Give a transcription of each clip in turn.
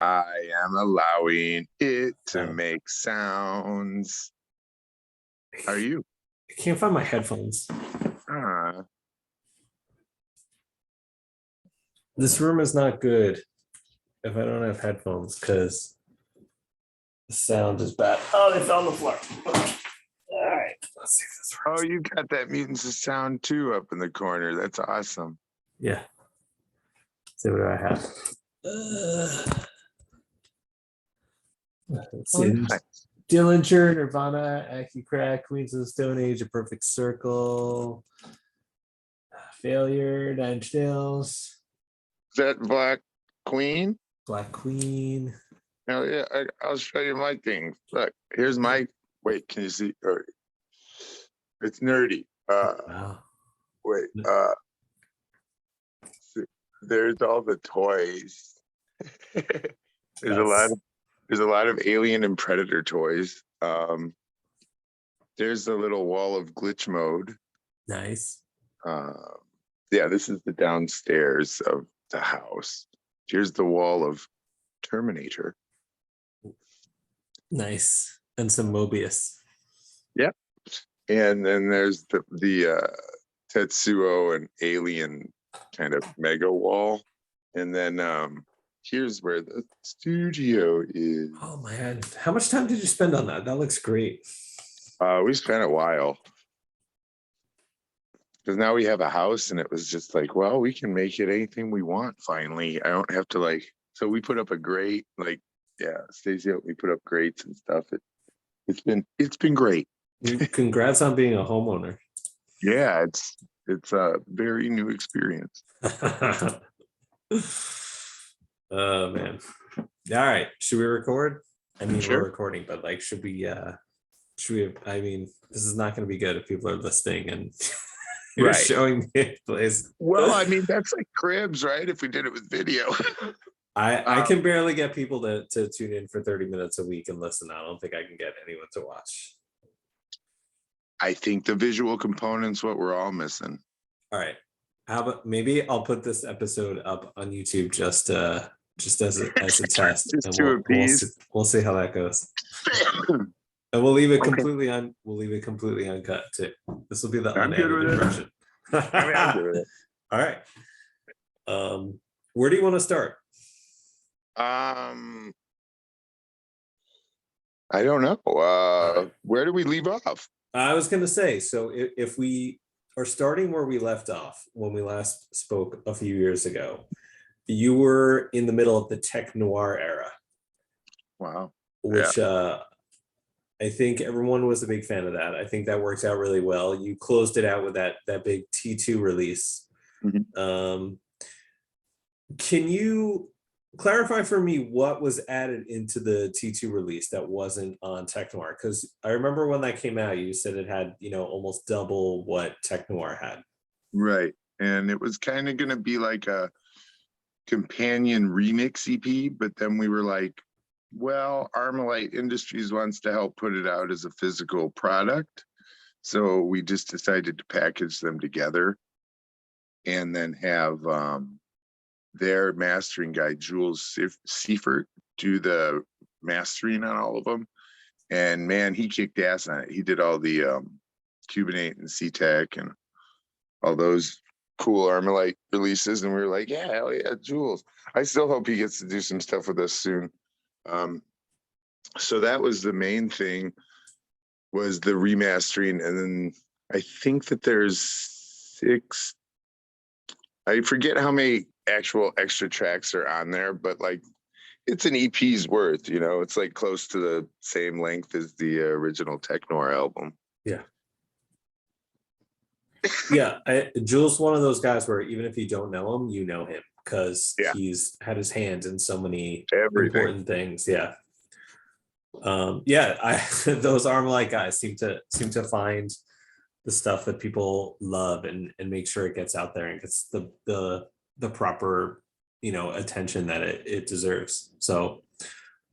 I am allowing it to make sounds. How are you? I can't find my headphones. This room is not good if I don't have headphones because the sound is bad. Oh, they fell on the floor. All right, let's see if this works. Oh, you got that Mutants of Sound too up in the corner. That's awesome. Yeah. Let's see what do I have. Let's see. Nice. Dillinger, Nirvana, Crack, Queens of the Stone Age, A Perfect Circle, Failure, Nine Inch Nails. Is that Black Queen? Black Queen. Hell yeah, I'll show you my thing. Look, here's my, wait, can you see? It's nerdy. Wow. Wait, there's all the toys. There's a lot of Alien and Predator toys. There's a little wall of glitch mode. Nice. Yeah, this is the downstairs of the house. Here's the wall of Terminator. Nice. And some Mobius. Yep. And then there's the Tetsuo and Alien kind of mega wall. And then here's where the studio is. Oh man, how much time did you spend on that? That looks great. We spent a while. Because now we have a house and it was just like, well, we can make it anything we want finally. I don't have to so we put up a grate, Stacey helped me put up grates and stuff. It's been great. Congrats on being a homeowner. Yeah, it's a very new experience. Oh man. All right. Should we record? I mean, sure. We're recording, but should we I mean, this is not going to be good if people are listening and you're showing me a place. Well, I mean, that's like cribs, right? If we did it with video. I can barely get people to tune in for 30 minutes a week and listen. I don't think I can get anyone to watch. I think the visual component's what we're all missing. All right. How about maybe I'll put this episode up on YouTube just as a test. Just to appease. We'll see how that goes. And we'll leave it completely uncut too. This will be the unedited version. I'm good with it. All right. Where do you want to start? I don't know. Where do we leave off? I was going to say, so if we are starting where we left off when we last spoke a few years ago, you were in the middle of the tech noir era. Wow. Which I think everyone was a big fan of that. I think that worked out really well. You closed it out with that big T2 release. Mm-hmm. Can you clarify for me what was added into the T2 release that wasn't on Tech Noir? Because I remember when that came out, you said it had, almost double what Tech Noir had. Right. And it was kind of going to be like a companion remix EP, but then we were like, well, Armalite Industries wants to help put it out as a physical product. So we just decided to package them together and then have their mastering guy, Jules Seifert, do the mastering on all of them. And man, he kicked ass on it. He did all the Cubanate and C-Tech and all those cool Armalite releases. And we were like, yeah, hell yeah, Jules. I still hope he gets to do some stuff with us soon. So that was the main thing, was the remastering. And then I think that there's 6, I forget how many actual extra tracks are on there, but it's an EP's worth, it's close to the same length as the original Tech Noir album. Yeah. Yeah. Jules, one of those guys where even if you don't know him, you know him because he's had his hands in so many important things. Yeah. Those Armalite guys seem to find the stuff that people love and make sure it gets out there and gets the proper attention that it deserves. So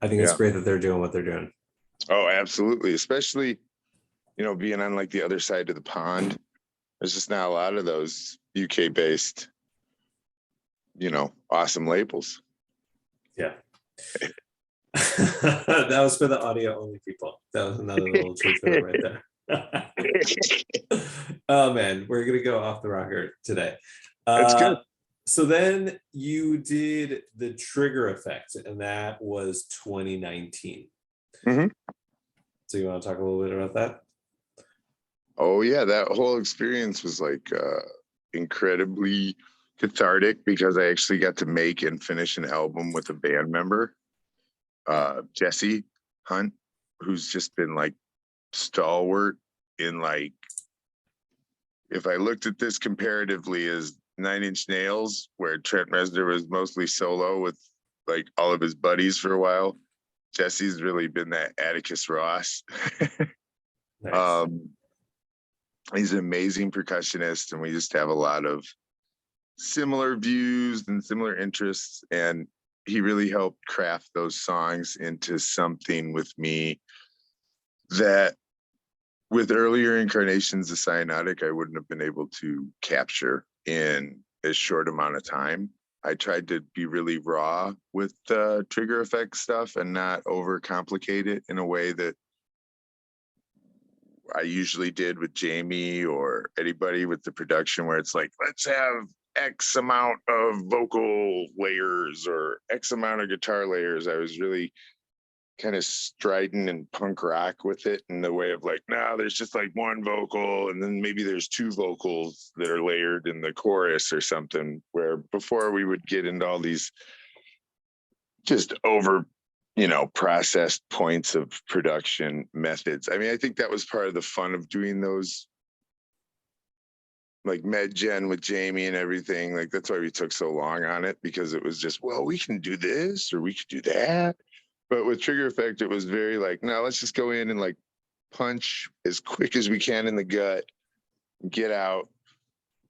I think it's great that they're doing what they're doing. Oh, absolutely. Especially being on the other side of the pond. There's just not a lot of those UK based awesome labels. Yeah. That was for the audio only people. That was another little treat for them right there. Oh man, we're gonna go off the rocker today. That's good. So then you did the Trigger Effect, and that was 2019. Mhm. So you want to talk a little bit about that? Oh yeah, that whole experience was like incredibly cathartic because I actually got to make and finish an album with a band member, Jesse Hunt, who's just been like stalwart in like, if I looked at this comparatively as Nine Inch Nails, where Trent Reznor was mostly solo with like all of his buddies for a while, Jesse's really been that Atticus Ross. Nice. He's an amazing percussionist, and we just have a lot of similar views and similar interests. And he really helped craft those songs into something with me that with earlier incarnations of Cyanotic, I wouldn't have been able to capture in a short amount of time. I tried to be really raw with the Trigger Effect stuff and not overcomplicate it in a way that I usually did with Jamie or anybody with the production, where it's like, let's have X amount of vocal layers or X amount of guitar layers. I was really kind of strident and punk rock with it in the way of like, no, there's just like one vocal, and then maybe there's two vocals that are layered in the chorus or something, where before we would get into all these just over, processed points of production methods. I mean, I think that was part of the fun of doing those like med gen with Jamie and everything. Like, that's why we took so long on it, because it was just, well, we can do this or we could do that. But with Trigger Effect, it was very like, no, let's just go in and like punch as quick as we can in the gut, get out,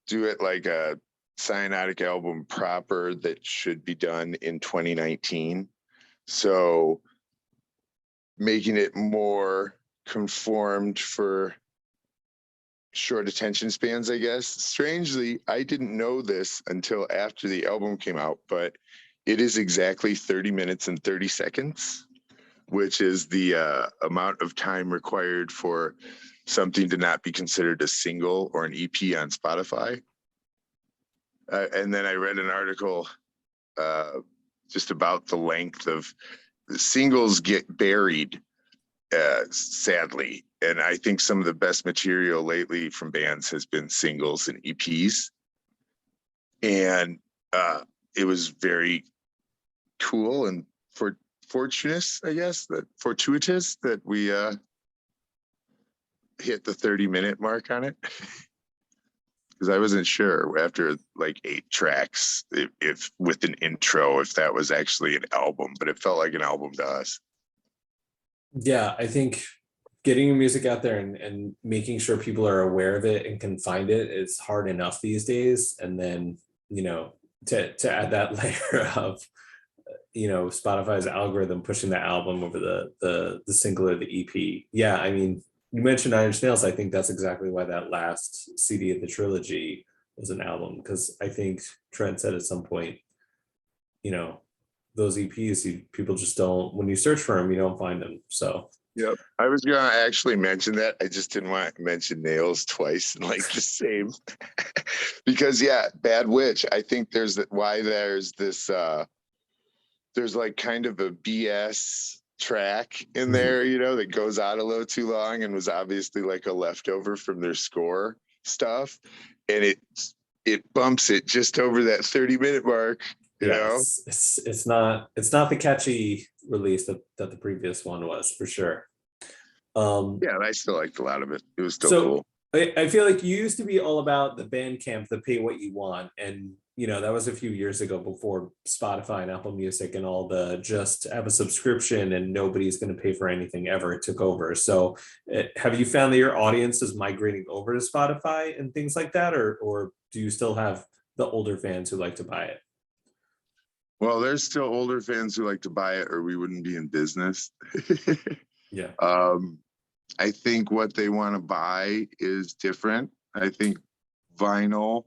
do it like a Cyanotic album proper that should be done in 2019. So making it more conformed for short attention spans, I guess. Strangely, I didn't know this until after the album came out, but it is exactly 30 minutes and 30 seconds, which is the amount of time required for something to not be considered a single or an EP on Spotify. And then I read an article just about the length of the singles get buried, sadly. And I think some of the best material lately from bands has been singles and EPs. And it was very cool and fortuitous, I guess, fortuitous that we hit the 30-minute mark on it. Because I wasn't sure after like 8 tracks, if with an intro, if that was actually an album, but it felt like an album to us. Yeah, I think getting your music out there and making sure people are aware of it and can find it is hard enough these days. And then, to add that layer of, Spotify's algorithm pushing the album over the single or the EP. Yeah, I mean, you mentioned Nine Inch Nails. I think that's exactly why that last CD of the trilogy was an album, because I think Trent said at some point, those EPs, people just don't, when you search for them, you don't find them. So yep, I was gonna actually mention that. I just didn't want to mention Nails twice in like the same because Bad Witch. I think there's this there's like kind of a BS track in there, that goes out a little too long and was obviously like a leftover from their score stuff, and it bumps it just over that 30-minute mark. It's not the catchy release that the previous one was, for sure. I still liked a lot of it. It was still cool. I feel like you used to be all about the Bandcamp, the pay what you want, and that was a few years ago, before Spotify and Apple Music and all the just have a subscription and nobody's going to pay for anything ever. It took over. So have you found that your audience is migrating over to Spotify and things like that, or do you still have the older fans who like to buy it? Well, there's still older fans who like to buy it, or we wouldn't be in business. Yeah. I think what they want to buy is different. I think vinyl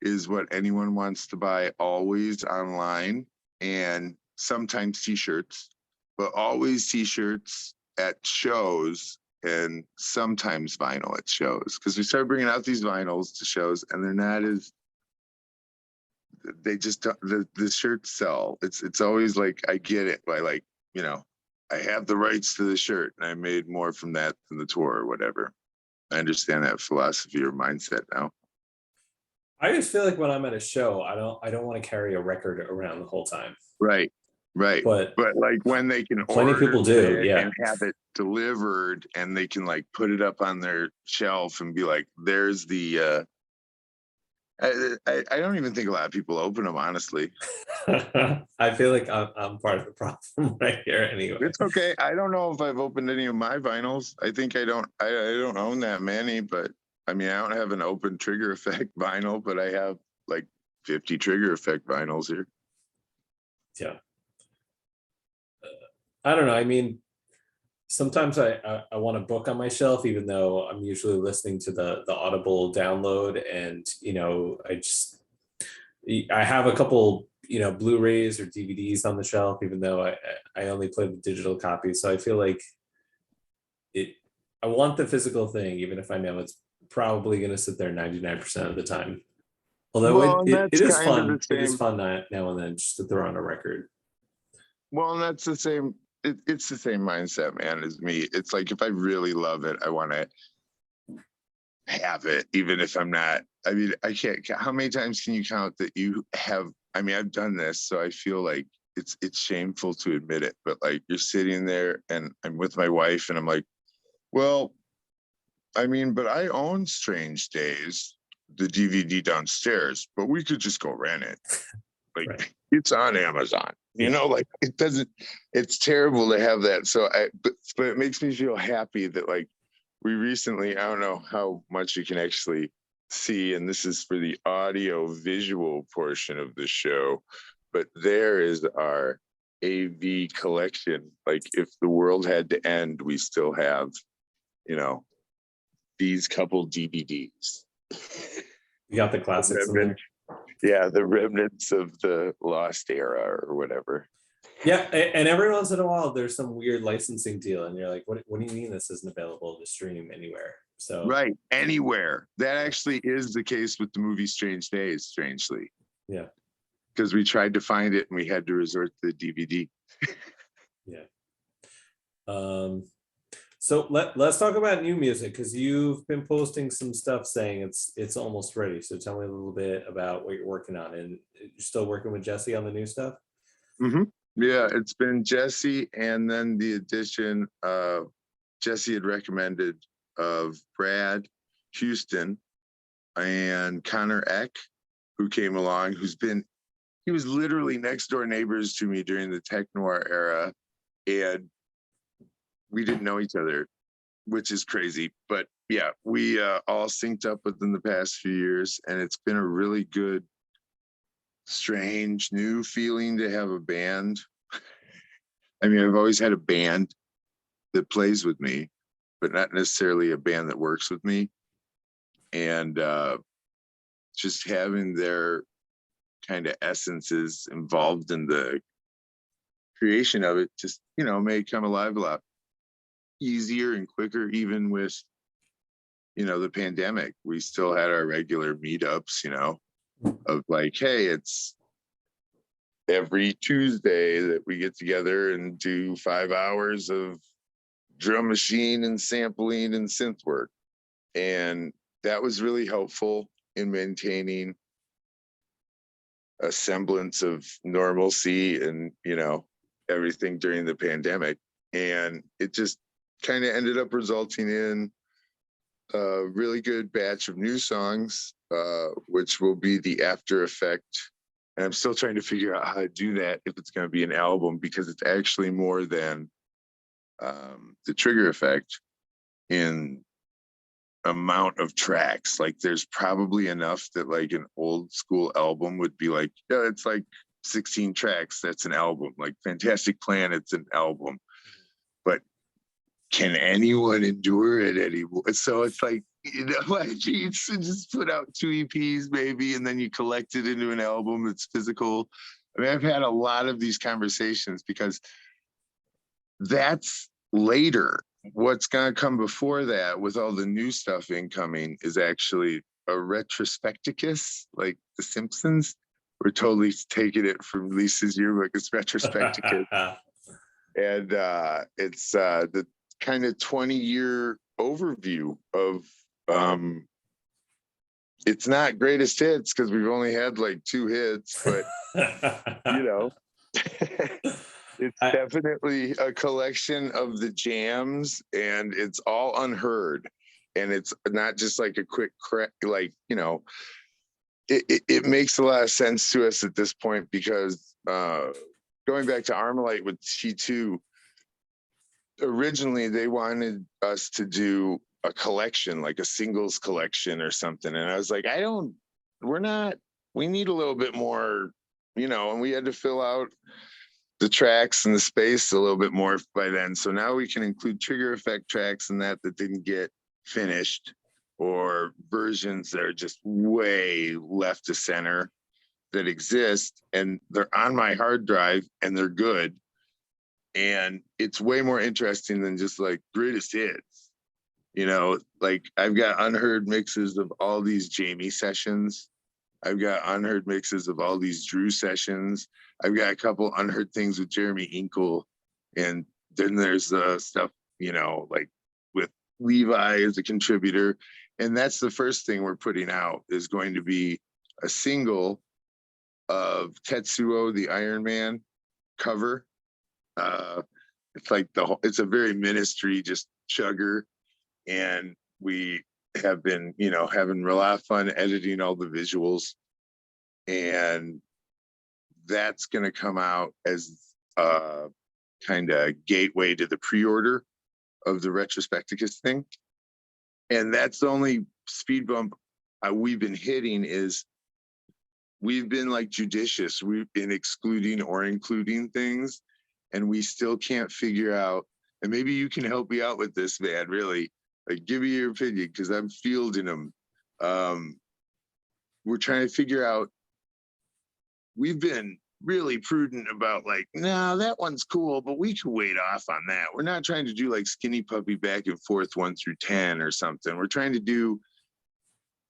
is what anyone wants to buy always online, and sometimes t-shirts. but always t-shirts at shows and sometimes vinyl at shows, because we started bringing out these vinyls to shows and they're not as, they just don't, the shirts sell. It's always like, I get it by like, you know, I have the rights to the shirt and I made more from that than the tour or whatever. I understand that philosophy or mindset now. I just feel like when I'm at a show, I don't want to carry a record around the whole time. Right. But like when they can plenty of people do, it yeah, and have it delivered and they can like put it up on their shelf and be like, there's the I don't even think a lot of people open them, honestly. I feel like I'm part of the problem right here anyway. It's okay. I don't know if I've opened any of my vinyls. I think I don't own that many, but I mean, I don't have an open Trigger Effect vinyl, but I have like 50 Trigger Effect vinyls here. Yeah. I don't know. I mean, sometimes I want a book on my shelf, even though I'm usually listening to the Audible download, and you know, I have a couple, you know, Blu-rays or DVDs on the shelf, even though I only play the digital copy. So I feel like I want the physical thing, even if I know it's probably going to sit there 99% of the time. Although Well, it is kind of fun. the It is same. fun now and then just to throw on a record. Well, and that's the same. It's the same mindset, man, as me. It's like if I really love it, I want to have it, even if I'm not. I mean, I can't. How many times can you count that you have? I mean, I've done this, so I feel like it's shameful to admit it. But like, you're sitting there, and I'm with my wife, and I'm like, well, I mean, but I own Strange Days, the DVD downstairs, but we could just go rent it. Like, right. It's on Amazon, you know, like it doesn't, it's terrible to have that. So but it makes me feel happy that like we recently, I don't know how much you can actually see, and this is for the audio visual portion of the show, but there is our AV collection. Like if the world had to end, we still have, you know, these couple DVDs. You got the classics in there. Yeah, the remnants of the lost era or whatever. Yeah, and every once in a while there's some weird licensing deal, and you're like, what do you mean this isn't available to stream anywhere? So right, anywhere. That actually is the case with the movie Strange Days, strangely. Yeah. Because we tried to find it and we had to resort to the DVD. Yeah. So let's talk about new music, because you've been posting some stuff saying it's almost ready. So tell me a little bit about what you're working on, and you're still working with Jesse on the new stuff? Mm-hmm. Yeah, it's been Jesse, and then the addition Jesse had recommended of Brad Houston and Connor Eck, who came along, he was literally next door neighbors to me during the Tech Noir era, and we didn't know each other, which is crazy. But yeah, we all synced up within the past few years, and it's been a really good, strange, new feeling to have a band. I mean, I've always had a band that plays with me, but not necessarily a band that works with me. And just having their kind of essences involved in the creation of it just, you know, made Come Alive a lot easier and quicker, even with, you know, the pandemic. We still had our regular meetups, you know, of like, hey, it's every Tuesday that we get together and do 5 hours of drum machine and sampling and synth work. And that was really helpful in maintaining a semblance of normalcy and, you know, everything during the pandemic. And it just kind of ended up resulting in a really good batch of new songs, which will be the after effect. And I'm still trying to figure out how to do that if it's going to be an album, because it's actually more than the Trigger Effect in amount of tracks. Like there's probably enough that like an old school album would be like, yeah, it's like 16 tracks. That's an album. Like Fantastic Planet's an album. But can anyone endure it anymore? So it's like, you know, like you just put out 2 EPs maybe, and then you collect it into an album that's physical. I mean, I've had a lot of these conversations because that's later. What's going to come before that with all the new stuff incoming is actually a retrospecticus, like The Simpsons. We're totally taking it from Lisa's yearbook. It's retrospecticus. And it's the kind of 20-year overview of it's not greatest hits because we've only had like 2 hits, but you know, it's definitely a collection of the jams, and it's all unheard. And it's not just like a quick crack, like, you know, it makes a lot of sense to us at this point because going back to Armalite with T2, originally they wanted us to do a collection, like a singles collection or something. And I was like, we need a little bit more, you know, and we had to fill out the tracks and the space a little bit more by then. So now we can include trigger effect tracks and that didn't get finished, or versions that are just way left to center that exist, and they're on my hard drive and they're good. And it's way more interesting than just like greatest hits. You know, like I've got unheard mixes of all these Jamie sessions. I've got unheard mixes of all these Drew sessions. I've got a couple unheard things with Jeremy Inkle. And then there's the stuff, you know, like with Levi as a contributor. And that's the first thing we're putting out, is going to be a single of Tetsuo, the Iron Man cover. It's like it's a very Ministry, just chugger. And we have been, you know, having a lot of fun editing all the visuals. And that's going to come out as a kind of gateway to the pre-order of the Retrospecticus thing. And that's the only speed bump we've been hitting, is we've been like judicious. We've been excluding or including things, and we still can't figure out, and maybe you can help me out with this, man, really. Like, give me your opinion, because I'm fielding them. We're trying to figure out, we've been really prudent about like, no, that one's cool, but we could wait off on that. We're not trying to do like Skinny Puppy back and forth 1 through 10 or something. We're trying to do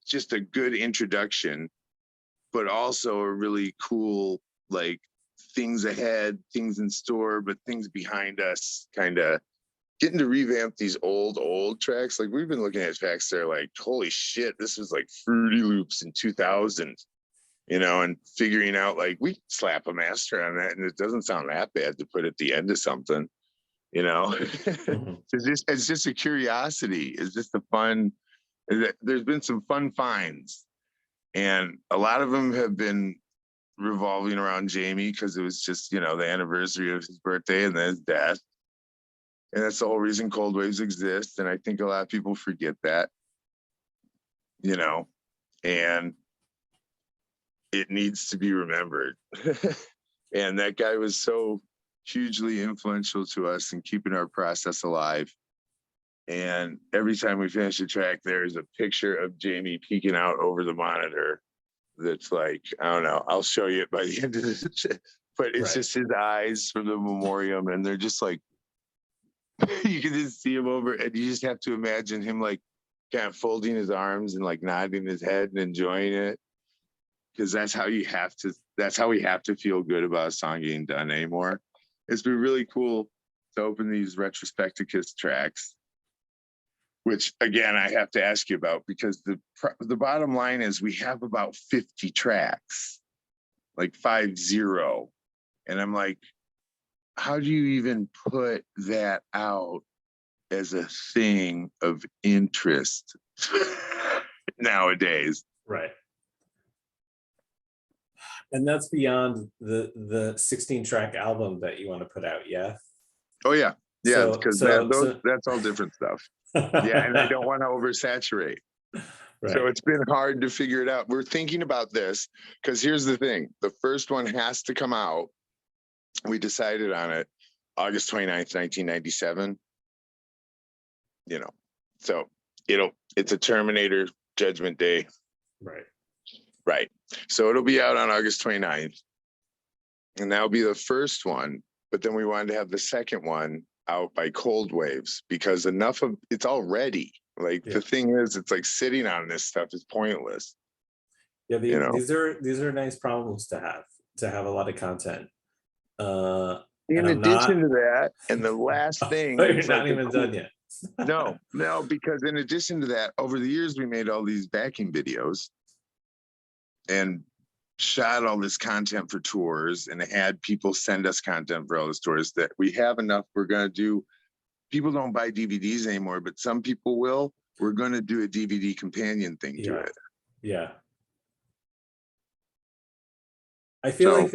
just a good introduction, but also a really cool, like, things ahead, things in store, but things behind us, kind of getting to revamp these old tracks. Like, we've been looking at tracks that are like, holy shit, this was like Fruity Loops in 2000, you know, and figuring out like, we slap a master on that and it doesn't sound that bad to put at the end of something, you know. Mhm. It's just a curiosity. It's just a fun, there's been some fun finds, and a lot of them have been revolving around Jamie, because it was just, you know, the anniversary of his birthday and then his death. And that's the whole reason Cold Waves exist. And I think a lot of people forget that, you know, and it needs to be remembered. And that guy was so hugely influential to us in keeping our process alive. And every time we finish a track, there's a picture of Jamie peeking out over the monitor. That's like, I don't know, I'll show you it by the end of this, but it's Right. just his eyes from the memoriam, and they're just like, you can just see him over, and you just have to imagine him like kind of folding his arms and like nodding his head and enjoying it, because that's how we have to feel good about a song getting done anymore. It's been really cool to open these Retrospecticus tracks, which again, I have to ask you about, because the bottom line is we have about 50 tracks, like 50. And I'm like, how do you even put that out as a thing of interest nowadays? Right. And that's beyond the 16-track album that you want to put out, yeah? Oh yeah. Yeah, because that's all different stuff. Yeah, and I don't want to oversaturate. Right. So it's been hard to figure it out. We're thinking about this, because here's the thing. The first one has to come out. We decided on it August 29th, 1997. You know, so it's a Terminator Judgment Day. Right. Right. So it'll be out on August 29th. And that'll be the first one. But then we wanted to have the second one out by cold waves, because enough of it's all ready. Like the thing is, it's like sitting on this stuff is pointless. Yeah, You know, these are nice problems to have a lot of content. And in I'm addition not. to that, and the last thing, You're it's not like even done yet. no, because in addition to that, over the years we made all these backing videos and shot all this content for tours, and had people send us content for all the tours, that we have enough. We're going to do, people don't buy DVDs anymore, but some people will. We're going to do a DVD companion thing to it. Yeah. I feel like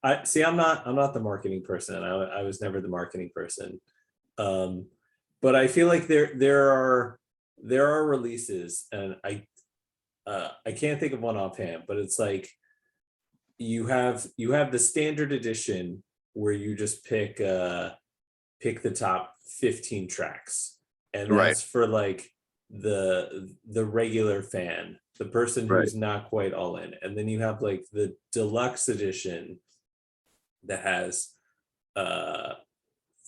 I see, I'm not the marketing person. I was never the marketing person. But I feel like there are releases, and I can't think of one offhand, but it's like you have the standard edition where you just pick the top 15 tracks, and that's for like the regular fan, the person who's not quite all in. And then you have like the deluxe edition that has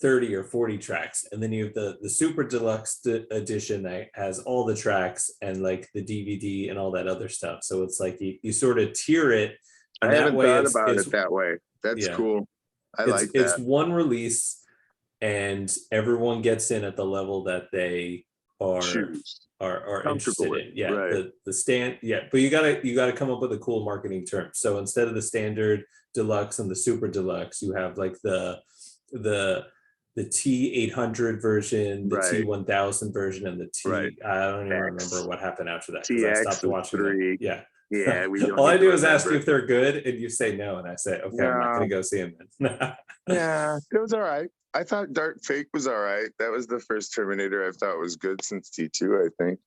30 or 40 tracks, and then you have the super deluxe edition that has all the tracks and like the DVD and all that other stuff. So it's like you sort of tier it, and I haven't thought about it that way. That's cool. I like that. It's one release, and everyone gets in at the level that they are interested in. Yeah, the stand. Yeah, but you gotta come up with a cool marketing term. So instead of the standard deluxe and the super deluxe, you have like the T800 version, the T1000 version, and the T. I don't even remember what happened after that, because I stopped watching them. Yeah. All I do is ask you if they're good, and you say no, and I say, okay, I'm not gonna go see them then. Yeah, it was all right. I thought Dark Fake was all right. That was the first Terminator I thought was good since T2, I think.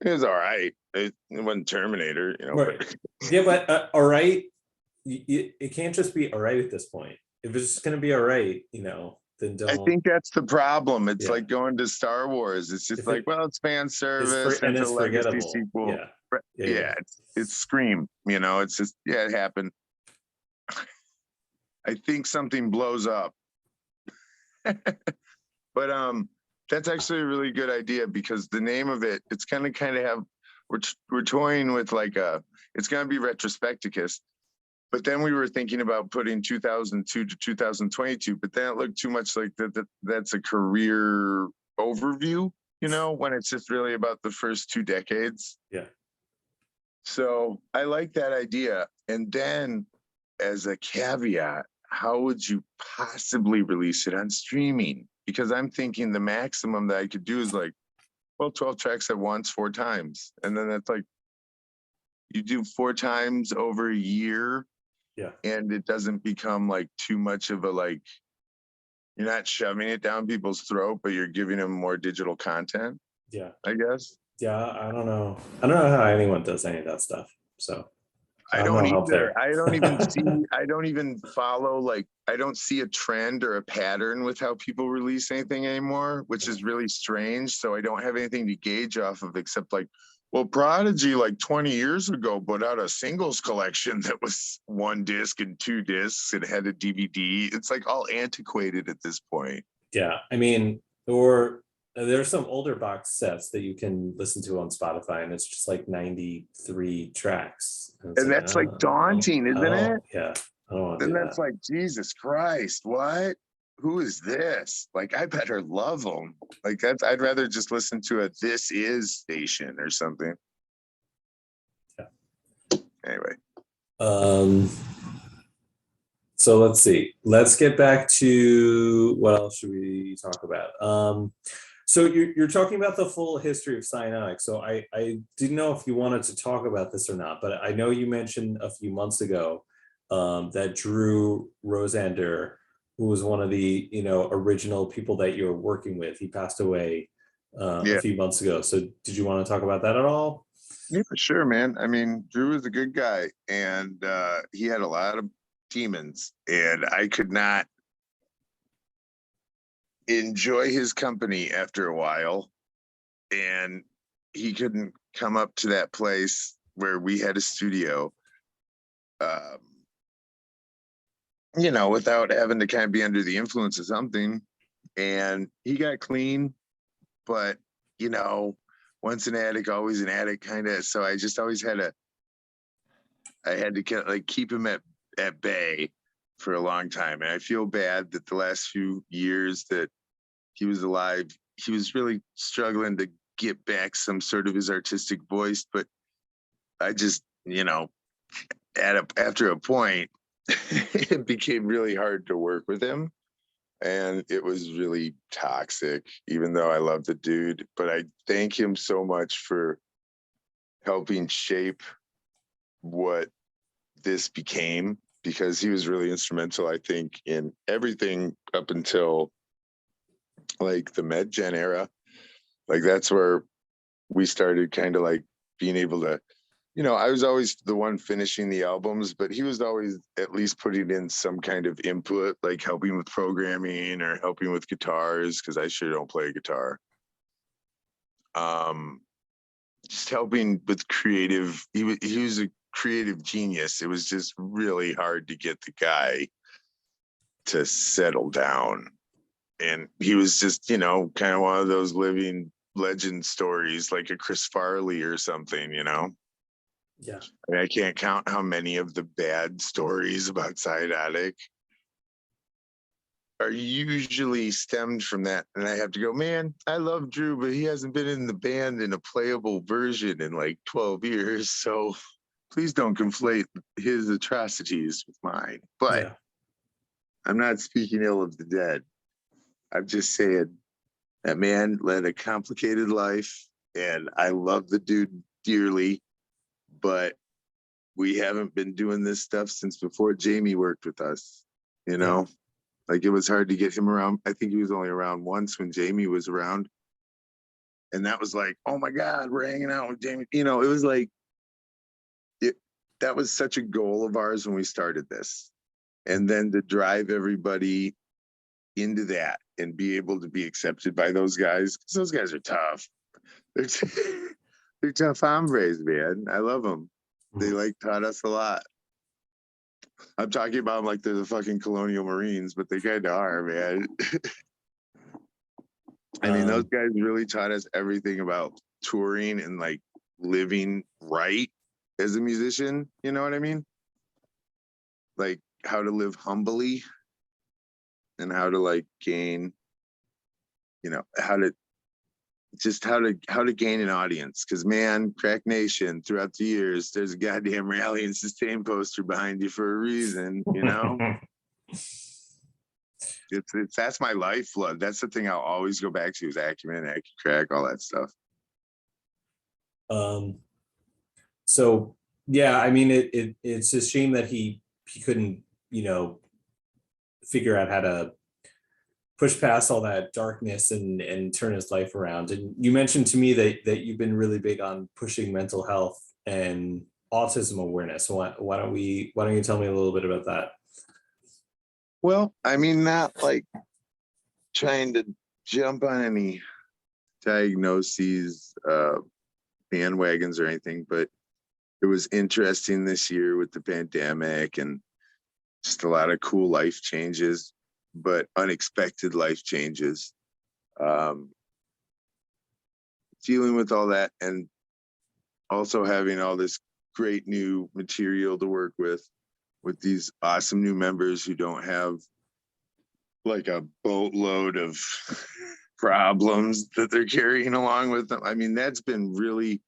It was all right. It wasn't Terminator, you know. Right. But... yeah, but all right, it can't just be all right at this point. If it's just going to be all right, then don't. I think that's the problem. It's like going to Star Wars. It's just like, well, it's fan service and it's a legacy forgettable. sequel. Yeah. It's Scream. It's just, it happened. I think something blows up. But that's actually a really good idea, because the name of it, it's gonna kind of have, we're toying with like it's gonna be Retrospecticus. But then we were thinking about putting 2002 to 2022, but then it looked too much like that's a career overview, when it's just really about the first 2 decades. Yeah. So I like that idea. And then as a caveat, how would you possibly release it on streaming? Because I'm thinking the maximum that I could do is like, 12 tracks at once, 4 times. And then that's like, you do 4 times over a year. Yeah. And it doesn't become like too much of a, like, you're not shoving it down people's throat, but you're giving them more digital content. Yeah. I guess. Yeah. I don't know how anyone does any of that stuff. So I don't either. I don't even see, I don't even follow, like, I don't see a trend or a pattern with how people release anything anymore, which is really strange. So I don't have anything to gauge off of, except like, well, Prodigy, like 20 years ago, put out a singles collection that was 1 disc and 2 discs. It had a DVD. It's like all antiquated at this point. Yeah. I mean, or there's some older box sets that you can listen to on Spotify, and it's just like 93 tracks. And that's like daunting, isn't it? Yeah. I don't want to Then do that's that. like, Jesus Christ, what? Who is this? Like, I better love them. Like, I'd rather just listen to a This Is station or something. Yeah. Anyway. So let's see. Let's get back to what else should we talk about? So you're talking about the full history of Cyanotic. So I didn't know if you wanted to talk about this or not, but I know you mentioned a few months ago that Drew Rosander, who was one of the original people that you were working with, he passed away a few months ago. So did you want to talk about that at all? Yeah, for sure, man. I mean, Drew is a good guy, and he had a lot of demons, and I could not enjoy his company after a while, and he couldn't come up to that place where we had a studio. you know, without having to kind of be under the influence of something. And he got clean, but you know, once an addict, always an addict kind of. So I just always I had to like keep him at bay for a long time. And I feel bad that the last few years that he was alive, he was really struggling to get back some sort of his artistic voice. But I just, you know, after a point, it became really hard to work with him. And it was really toxic, even though I love the dude. But I thank him so much for helping shape what this became, because he was really instrumental, I think, in everything up until like the Med Gen era. Like that's where we started kind of like being able to, you know, I was always the one finishing the albums, but he was always at least putting in some kind of input, like helping with programming or helping with guitars, because I sure don't play guitar. Just helping with creative. He was a creative genius. It was just really hard to get the guy to settle down. And he was just, you know, kind of one of those living legend stories, like a Chris Farley or something, you know? Yeah. I mean, I can't count how many of the bad stories about Cyanotic are usually stemmed from that. And I have to go, man, I love Drew, but he hasn't been in the band in a playable version in like 12 years. So please don't conflate his atrocities with mine. But Yeah. I'm not speaking ill of the dead. I'm just saying that man led a complicated life, and I love the dude dearly, but we haven't been doing this stuff since before Jamie worked with us, you know? Yeah. Like it was hard to get him around. I think he was only around once when Jamie was around. And that was like, oh my God, we're hanging out with Jamie. You know, it was like, that was such a goal of ours when we started this. And then to drive everybody into that and be able to be accepted by those guys, because those guys are tough. They're, they're tough hombres, man. I love them. They like taught us a lot. I'm talking about them like they're the fucking colonial Marines, but they kind of are, man. I mean, those guys really taught us everything about touring and like living right as a musician. You know what I mean? Like how to live humbly and how to like gain, you know, how to gain an audience. Because man, Crack Nation, throughout the years, there's a goddamn Rally and Sustain poster behind you for a reason, you know? It's that's my lifeblood. That's the thing I'll always go back to is Acumen, Crack, all that stuff. So yeah, I mean it's a shame that he couldn't, you know, figure out how to push past all that darkness and turn his life around. And you mentioned to me that you've been really big on pushing mental health and autism awareness. So why don't you tell me a little bit about that? Well, I mean, not like trying to jump on any diagnoses, bandwagons or anything, but it was interesting this year with the pandemic and just a lot of cool life changes, but unexpected life changes. Dealing with all that and also having all this great new material to work with these awesome new members who don't have like a boatload of problems that they're carrying along with them. I mean, that's been really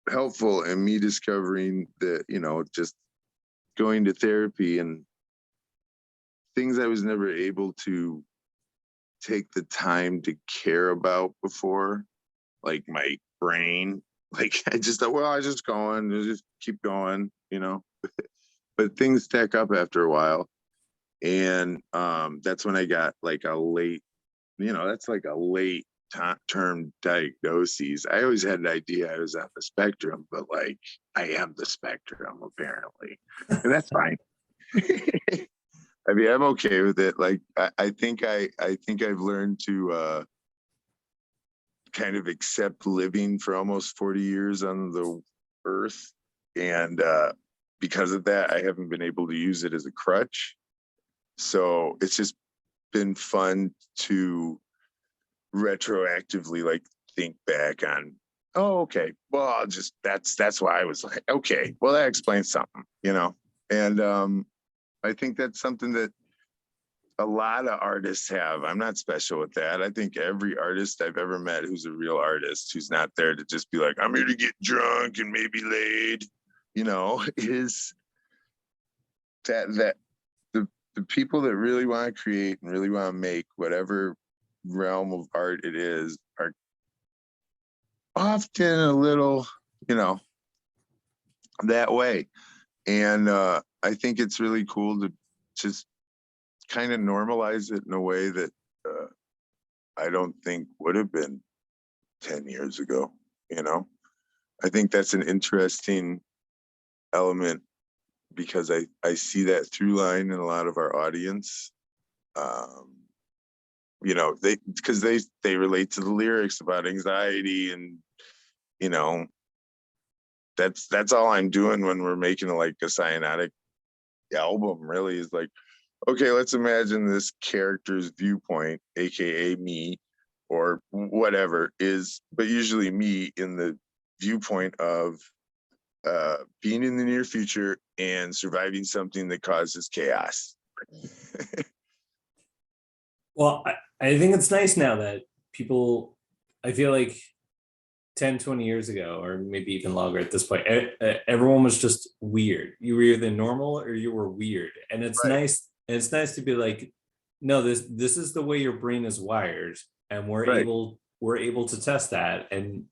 helpful in me discovering that, you know, just going to therapy and things I was never able to take the time to care about before, like my brain. Like I just thought, well, I just keep going, you know. But things stack up after a while. And that's when I got like a late, you know, that's like a late term diagnosis. I always had an idea I was on the spectrum, but like I am the spectrum apparently, and that's fine. I mean, I'm okay with it. Like I think I've learned to kind of accept living for almost 40 years on the earth and because of that, I haven't been able to use it as a crutch. So it's just been fun to retroactively like think back on, oh, okay, well, I'll just, that's why I was like, okay, well, that explains something, you know? And I think that's something that a lot of artists have. I'm not special with that. I think every artist I've ever met who's a real artist, who's not there to just be like, I'm here to get drunk and maybe laid, you know, is that the people that really want to create and really want to make whatever realm of art it is are often a little, you know, that way. And I think it's really cool to just kind of normalize it in a way that I don't think would have been 10 years ago, you know? I think that's an interesting element because I see that through line in a lot of our audience. You know, because they relate to the lyrics about anxiety, and you know, that's all I'm doing when we're making like a Cyanotic album, really, is like, okay, let's imagine this character's viewpoint, aka me, or whatever is, but usually me in the viewpoint of being in the near future and surviving something that causes chaos. Well, I think it's nice now that people, I feel like 10, 20 years ago, or maybe even longer at this point, everyone was just weird. You were either normal or you were weird. And it's Right. nice. And it's nice to be like, no, this is the way your brain is wired. And we're Right. able to test that. And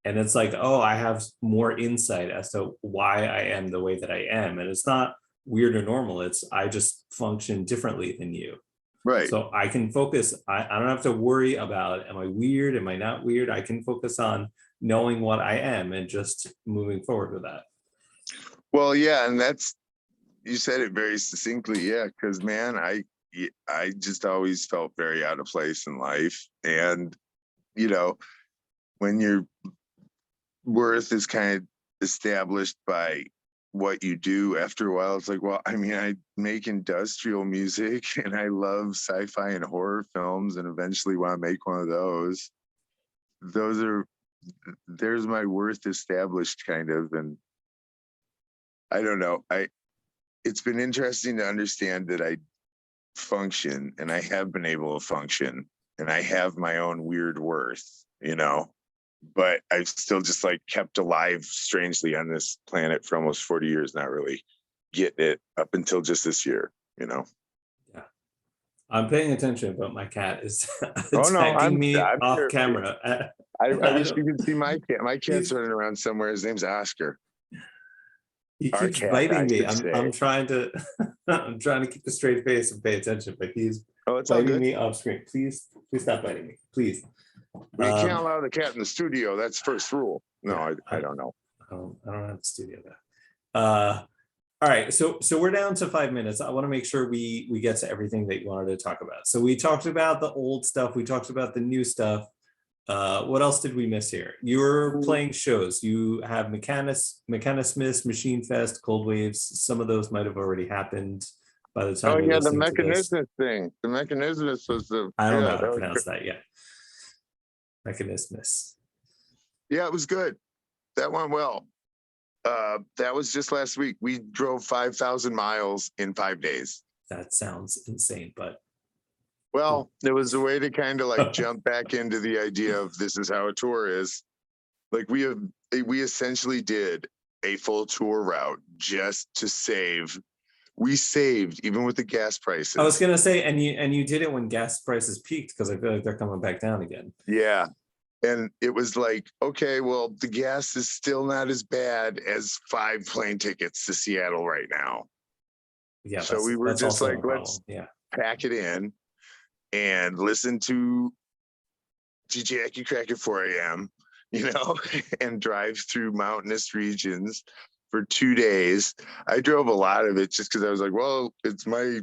it's like, oh, I have more insight as to why I am the way that I am. And it's not weird or normal. It's I just function differently than you. Right. So I can focus, I don't have to worry about, am I weird? Am I not weird? I can focus on knowing what I am and just moving forward with that. Well, yeah, and that's, you said it very succinctly, yeah, because man, I just always felt very out of place in life. And, you know, when your worth is kind of established by what you do, after a while, it's like, well, I mean, I make industrial music and I love sci-fi and horror films and eventually want to make one of those. There's my worth established, kind of. And I don't know. It's been interesting to understand that I function, and I have been able to function, and I have my own weird worth, you know, but I've still just like kept alive strangely on this planet for almost 40 years, not really getting it up until just this year, you know. Yeah. I'm paying attention, but my cat is Oh no, attacking me I'm off here. camera. I wish you could see my cat. My cat's running around somewhere. His name's Oscar. He Our keeps cat, I biting me. should say. I'm trying to I'm trying to keep a straight face and pay attention, but he's Oh, it's all biting good. me off screen. Please stop biting me, please. We can't allow the cat in the studio. That's first rule. No, Yeah, I don't know. I don't have the studio there. All right, so we're down to 5 minutes. I want to make sure we get to everything that you wanted to talk about. So we talked about the old stuff. We talked about the new stuff. What else did we miss here? You're playing shows. You have Mechanismus, Machine Fest, Cold Waves. Some of those might have already happened by the time. Oh you're yeah, the listening to this. Mechanismus thing. The Mechanismus was the. I don't know how that to was pronounce that yet. Mechanismus. Yeah, it was good. That went well. That was just last week. We drove 5,000 miles in 5 days. That sounds insane, but Well, it was a way to kind of like jump back into the idea of this is how a tour is. Like we essentially did a full tour route just to save. We saved even with the gas prices. I was gonna say, and you did it when gas prices peaked, because I feel like they're coming back down again. Yeah. And it was like, okay, well, the gas is still not as bad as 5 plane tickets to Seattle right now. Yeah. So we were just like, let's pack it in and listen to DJ Aki Crack at 4 a.m., you know, and drive through mountainous regions for 2 days. I drove a lot of it just because I was like, well, it's my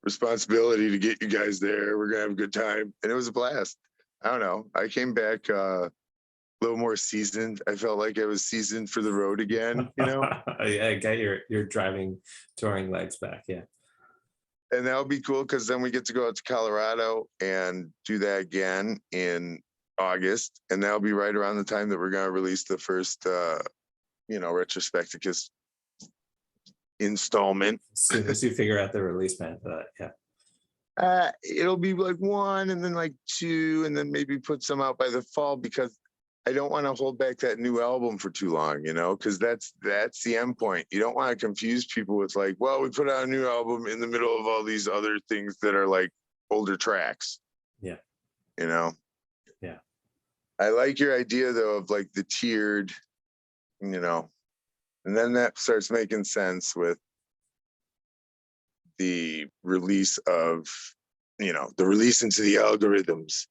responsibility to get you guys there. We're going to have a good time. And it was a blast. I don't know. I came back little more seasoned. I felt like I was seasoned for the road again, you know? Yeah, get your driving touring legs back. Yeah. And that'll be cool because then we get to go out to Colorado and do that again in August. And that'll be right around the time that we're going to release the first, Retrospecticus installment. As soon as you figure out the release plan for that. Yeah. It'll be like 1 and then like 2 and then maybe put some out by the fall because I don't want to hold back that new album for too long, because that's the end point. You don't want to confuse people with like, well, we put out a new album in the middle of all these other things that are like older tracks. Yeah. Yeah. I like your idea though of like the tiered, and then that starts making sense with the release of, the release into the algorithms.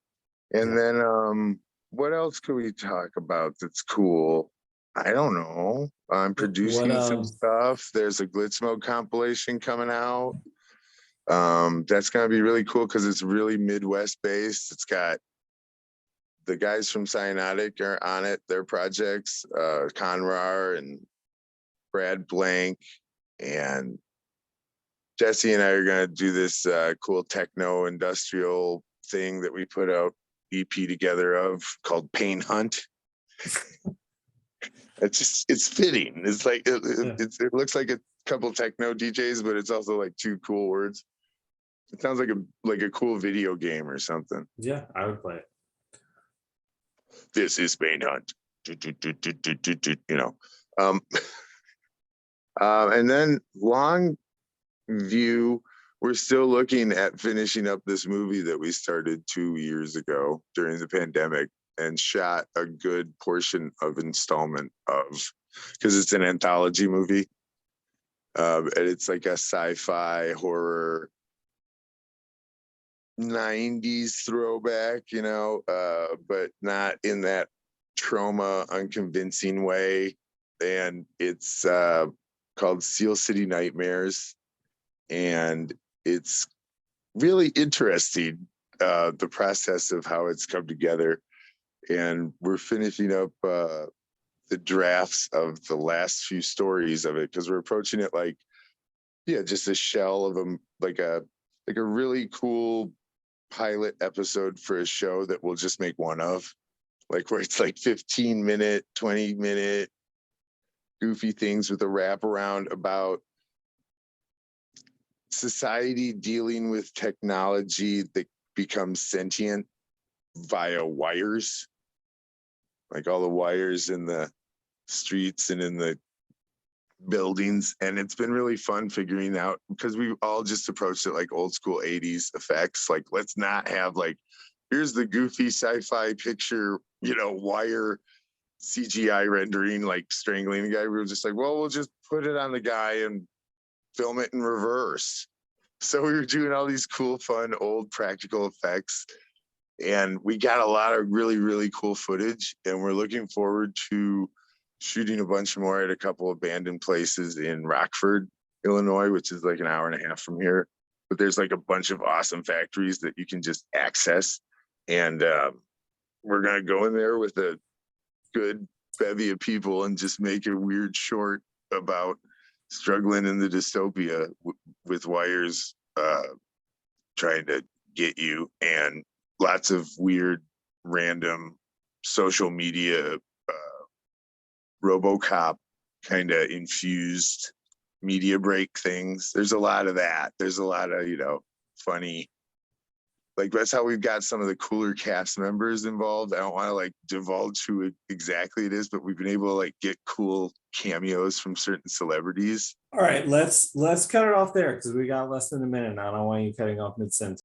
And then what else can we talk about that's cool? I don't know. I'm producing some stuff. There's a Glitz Mode compilation coming out. That's gonna be really cool because it's really Midwest based. It's got the guys from Cyanotic are on it, their projects, Conrar and Brad Blank, and Jesse and I are gonna do this cool techno industrial thing that we put out EP together of called Pain Hunt. It's fitting. It's like it looks like a couple techno DJs, but it's also like 2 cool words. It sounds like a cool video game or something. Yeah, I would play it. This is Pain Hunt. And then long view, we're still looking at finishing up this movie that we started 2 years ago during the pandemic and shot a good portion of installment of, because it's an anthology movie. And it's like a sci-fi horror 90s throwback, but not in that trauma unconvincing way. And it's called Seal City Nightmares. And it's really interesting, the process of how it's come together. And we're finishing up the drafts of the last few stories of it because we're approaching it like, just a shell of like a really cool pilot episode for a show that we'll just make one of, like where it's like 15-minute, 20-minute goofy things with a wraparound about society dealing with technology that becomes sentient via wires, like all the wires in the streets and in the buildings. And it's been really fun figuring out, because we all just approached it like old school 80s effects. Like, let's not have like, here's the goofy sci-fi picture, wire CGI rendering, like strangling a guy. We were just like, well, we'll just put it on the guy and film it in reverse. So we were doing all these cool, fun, old practical effects. And we got a lot of really, really cool footage. And we're looking forward to shooting a bunch more at a couple abandoned places in Rockford, Illinois, which is like an hour and a half from here. But there's like a bunch of awesome factories that you can just access. And we're going to go in there with a good bevy of people and just make a weird short about struggling in the dystopia with wires trying to get you, and lots of weird random social media RoboCop kind of infused media break things. There's a lot of that. There's a lot of funny, like that's how we've got some of the cooler cast members involved. I don't want to like divulge who exactly it is, but we've been able to like get cool cameos from certain celebrities. All right, let's cut it off there because we got less than a minute. And I don't want you cutting off mid-sentence.